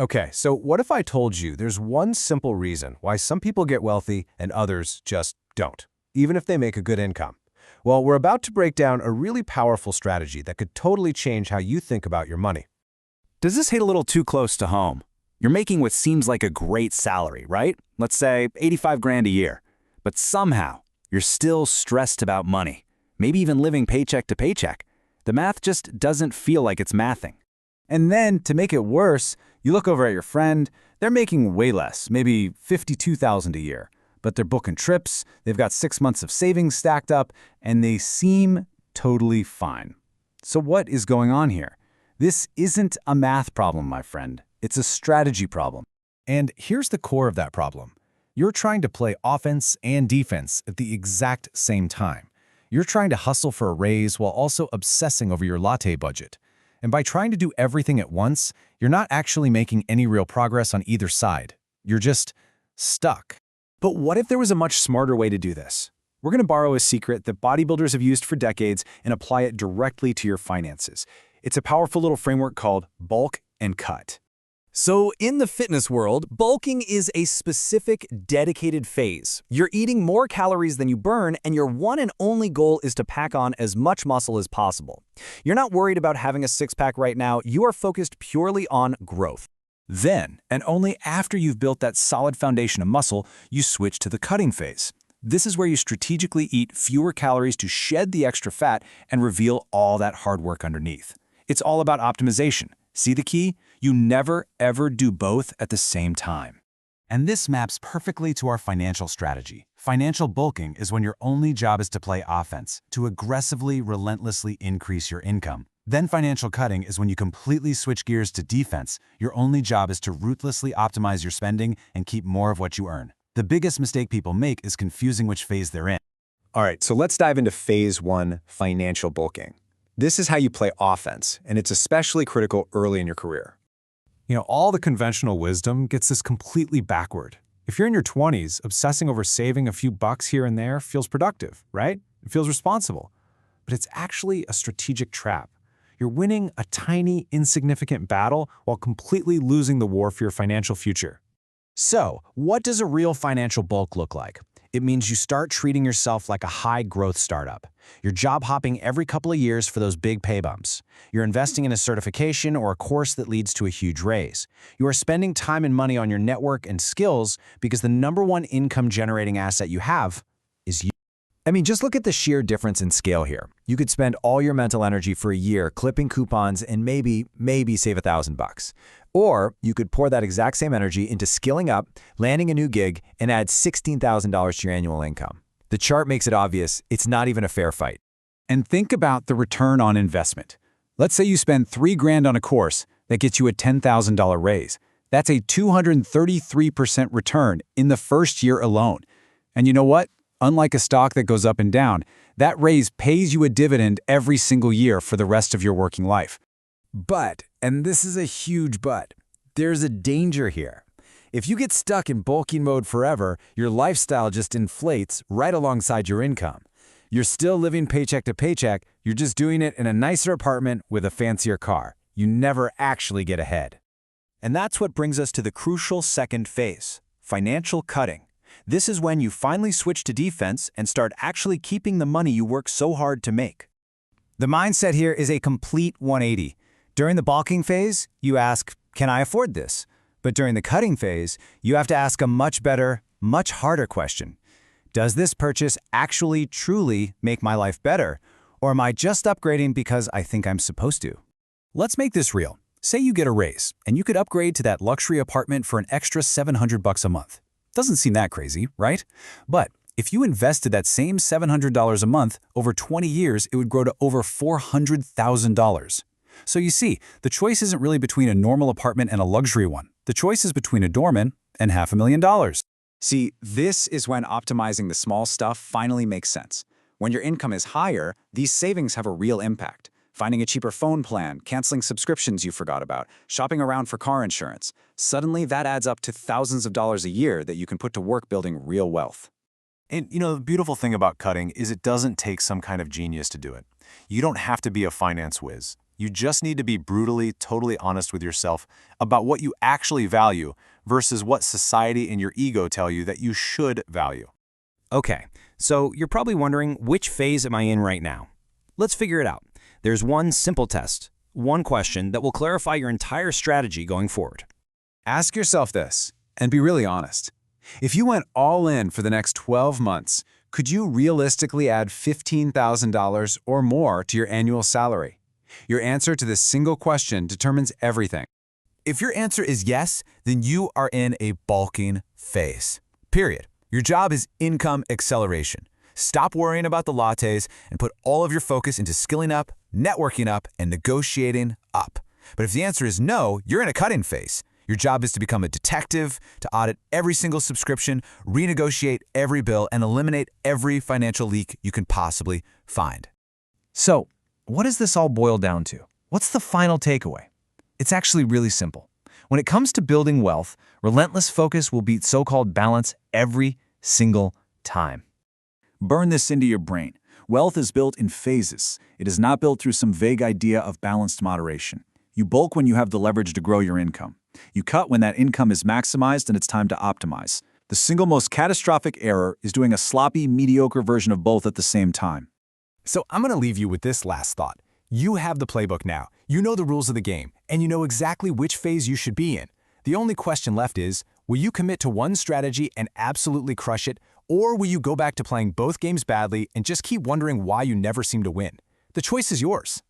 Okay, so what if I told you there's one simple reason why some people get wealthy and others just don't, even if they make a good income? Well, we're about to break down a really powerful strategy that could totally change how you think about your money. Does this hit a little too close to home? You're making what seems like a great salary, right? Let's say 85 grand a year. But somehow, you're still stressed about money, maybe even living paycheck to paycheck. The math just doesn't feel like it's mathing. And then, to make it worse, you look over at your friend, they're making way less, maybe $52,000 a year. But they're booking trips, they've got 6 months of savings stacked up, and they seem totally fine. So what is going on here? This isn't a math problem, my friend. It's a strategy problem. And here's the core of that problem. You're trying to play offense and defense at the exact same time. You're trying to hustle for a raise while also obsessing over your latte budget. And by trying to do everything at once, you're not actually making any real progress on either side. You're just stuck. But what if there was a much smarter way to do this? We're going to borrow a secret that bodybuilders have used for decades and apply it directly to your finances. It's a powerful little framework called bulk and cut. So in the fitness world, bulking is a specific, dedicated phase. You're eating more calories than you burn, and your one and only goal is to pack on as much muscle as possible. You're not worried about having a six-pack right now. You are focused purely on growth. Then, and only after you've built that solid foundation of muscle, you switch to the cutting phase. This is where you strategically eat fewer calories to shed the extra fat and reveal all that hard work underneath. It's all about optimization. See the key? You never, ever do both at the same time. And this maps perfectly to our financial strategy. Financial bulking is when your only job is to play offense, to aggressively, relentlessly increase your income. Then financial cutting is when you completely switch gears to defense. Your only job is to ruthlessly optimize your spending and keep more of what you earn. The biggest mistake people make is confusing which phase they're in. All right, so let's dive into phase one, financial bulking. This is how you play offense, and it's especially critical early in your career. You know, all the conventional wisdom gets this completely backward. If you're in your 20s, obsessing over saving a few bucks here and there feels productive, right? It feels responsible. But it's actually a strategic trap. You're winning a tiny, insignificant battle while completely losing the war for your financial future. So, what does a real financial bulk look like? It means you start treating yourself like a high-growth startup. You're job-hopping every couple of years for those big pay bumps. You're investing in a certification or a course that leads to a huge raise. You are spending time and money on your network and skills because the #1 income-generating asset you have is you. I mean, just look at the sheer difference in scale here. You could spend all your mental energy for a year clipping coupons and maybe save $1,000. Or you could pour that exact same energy into skilling up, landing a new gig, and add $16,000 to your annual income. The chart makes it obvious it's not even a fair fight. And think about the return on investment. Let's say you spend $3 grand on a course that gets you a $10,000 raise. That's a 233% return in the first year alone. And you know what? Unlike a stock that goes up and down, that raise pays you a dividend every single year for the rest of your working life. But, and this is a huge but, there's a danger here. If you get stuck in bulking mode forever, your lifestyle just inflates right alongside your income. You're still living paycheck to paycheck, you're just doing it in a nicer apartment with a fancier car. You never actually get ahead. And that's what brings us to the crucial second phase, financial cutting. This is when you finally switch to defense and start actually keeping the money you work so hard to make. The mindset here is a complete 180. During the bulking phase, you ask, can I afford this? But during the cutting phase, you have to ask a much better, much harder question. Does this purchase actually, truly make my life better? Or am I just upgrading because I think I'm supposed to? Let's make this real. Say you get a raise, and you could upgrade to that luxury apartment for an extra $700 a month. Doesn't seem that crazy, right? But if you invested that same $700 a month over 20 years, it would grow to over $400,000. So you see, the choice isn't really between a normal apartment and a luxury one. The choice is between a doorman and $500,000. See, this is when optimizing the small stuff finally makes sense. When your income is higher, these savings have a real impact. Finding a cheaper phone plan, canceling subscriptions you forgot about, shopping around for car insurance. Suddenly, that adds up to thousands of dollars a year that you can put to work building real wealth. And you know, the beautiful thing about cutting is it doesn't take some kind of genius to do it. You don't have to be a finance whiz. You just need to be brutally, totally honest with yourself about what you actually value versus what society and your ego tell you that you should value. Okay, so you're probably wondering, which phase am I in right now? Let's figure it out. There's one simple test, one question that will clarify your entire strategy going forward. Ask yourself this, and be really honest. If you went all in for the next 12 months, could you realistically add $15,000 or more to your annual salary? Your answer to this single question determines everything. If your answer is yes, then you are in a bulking phase. Period. Your job is income acceleration. Stop worrying about the lattes and put all of your focus into skilling up, networking up, and negotiating up. But if the answer is no, you're in a cutting phase. Your job is to become a detective, to audit every single subscription, renegotiate every bill, and eliminate every financial leak you can possibly find. So, what does this all boil down to? What's the final takeaway? It's actually really simple. When it comes to building wealth, relentless focus will beat so-called balance every single time. Burn this into your brain. Wealth is built in phases. It is not built through some vague idea of balanced moderation. You bulk when you have the leverage to grow your income. You cut when that income is maximized and it's time to optimize. The single most catastrophic error is doing a sloppy, mediocre version of both at the same time. So I'm going to leave you with this last thought. You have the playbook now. You know the rules of the game, and you know exactly which phase you should be in. The only question left is, will you commit to one strategy and absolutely crush it, or will you go back to playing both games badly and just keep wondering why you never seem to win? The choice is yours.